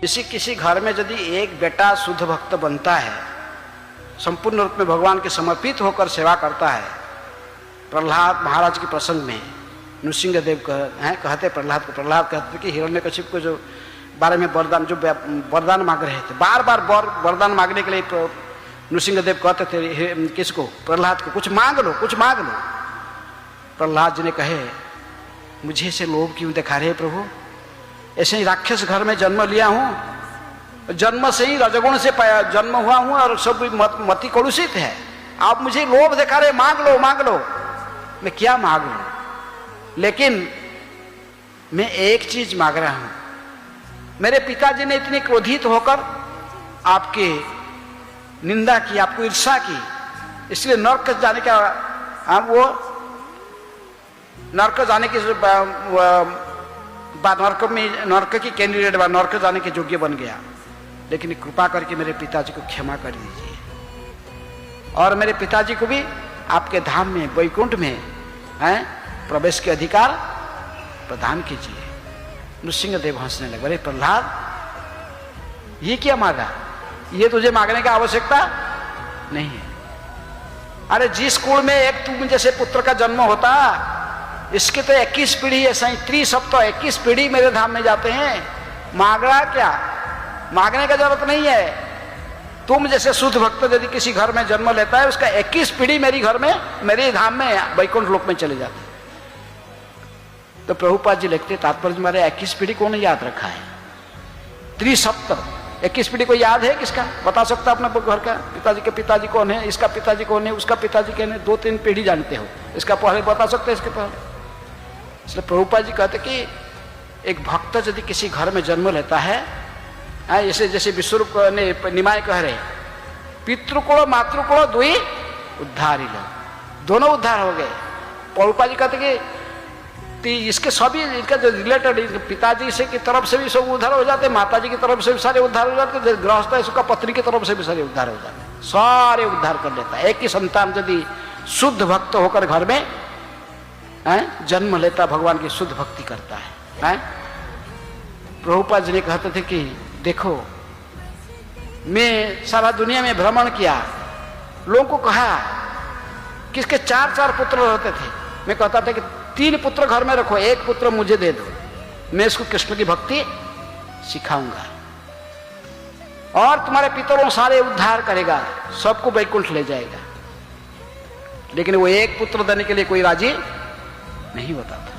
किसी घर में यदि एक बेटा शुद्ध भक्त बनता है, संपूर्ण रूप में भगवान के समर्पित होकर सेवा करता है, प्रहलाद महाराज के प्रसंग में नृसिंहदेव कहते प्रहलाद कहते थे कि हिरण्यकशिप को जो बारे में वरदान मांग रहे थे, बार बार वरदान मांगने के लिए नृसिंहदेव कहते थे किसको, प्रहलाद को, कुछ मांग लो कुछ मांग लो। प्रहलाद जी ने कहे मुझे से लोभ क्यों दिखा रहे प्रभु, ऐसे ही राक्षस घर में जन्म लिया हूँ, जन्म से ही रजगुण से जन्म हुआ हूँ और सब मति कलुषित है, आप मुझे लोभ दिखा रहे, मांग लो मांग लो। मैं क्या मांग लूं, लेकिन मैं एक चीज मांग रहा हूं, मेरे पिताजी ने इतनी क्रोधित होकर आपकी निंदा की, आपको ईर्षा की, इसलिए नरक जाने का वो नरक जाने की नरक की कैंडिडेट नरक जाने के योग्य बन गया, लेकिन कृपा करके मेरे पिताजी को क्षमा कर दीजिए और मेरे पिताजी को भी आपके धाम में वैकुंठ में प्रवेश के अधिकार प्रदान कीजिए। नृसिंहदेव हंसने लगे, अरे प्रहलाद ये क्या मांगा, ये तुझे मांगने की आवश्यकता नहीं है। अरे जिस कुल में एक तुम जैसे पुत्र का जन्म होता, इसके तो 21 पीढ़ी है, 21 पीढ़ी मेरे धाम में जाते हैं, मांगना क्या, मांगने का जरूरत नहीं है। तुम जैसे शुद्ध भक्त यदि किसी घर में जन्म लेता है, उसका 21 पीढ़ी मेरी घर में, मेरे धाम में वैकुंठ लोक में चले जाते हैं। तो प्रभुपाद जी लिखते तात्पर्य हमारे 21 पीढ़ी कौन याद रखा है, 21 पीढ़ी को याद है किसका, बता सकता अपना घर का पिताजी के पिताजी कौन है, इसका पिताजी कौन है, उसका पिताजी कौन है, 2-3 पीढ़ी जानते हो, इसका पहले बता सकते हैं इसके पहले। इसलिए प्रभुपाद जी कहते कि एक भक्त यदि किसी घर में जन्म लेता है, जैसे विश्वरूप ने निमाय कह रहे, पितृकुल मातृकुल दुई उद्धार, दोनों उद्धार हो गए। प्रभुपाद जी कहते कि इसके सभी इनका जो रिलेटेड पिताजी से की तरफ से भी सब उद्धार हो जाते, माताजी की तरफ से भी सारे उद्धार हो जाते, गृहस्थ है उसका पत्नी की तरफ से भी सारे उद्धार हो जाते, सारे उद्धार कर लेता है। एक ही संतान यदि शुद्ध भक्त होकर घर में जन्म लेता, भगवान की शुद्ध भक्ति करता है। प्रभुपाद जी ने कहते थे कि देखो मैं सारा दुनिया में भ्रमण किया, लोगों को कहा किसके 4-4 पुत्र रहते थे, मैं कहता था कि 3 पुत्र घर में रखो, 1 पुत्र मुझे दे दो, मैं इसको कृष्ण की भक्ति सिखाऊंगा और तुम्हारे पितरों सारे उद्धार करेगा, सबको वैकुंठ ले जाएगा। लेकिन वो 1 पुत्र देने के लिए कोई राजी नहीं होता था।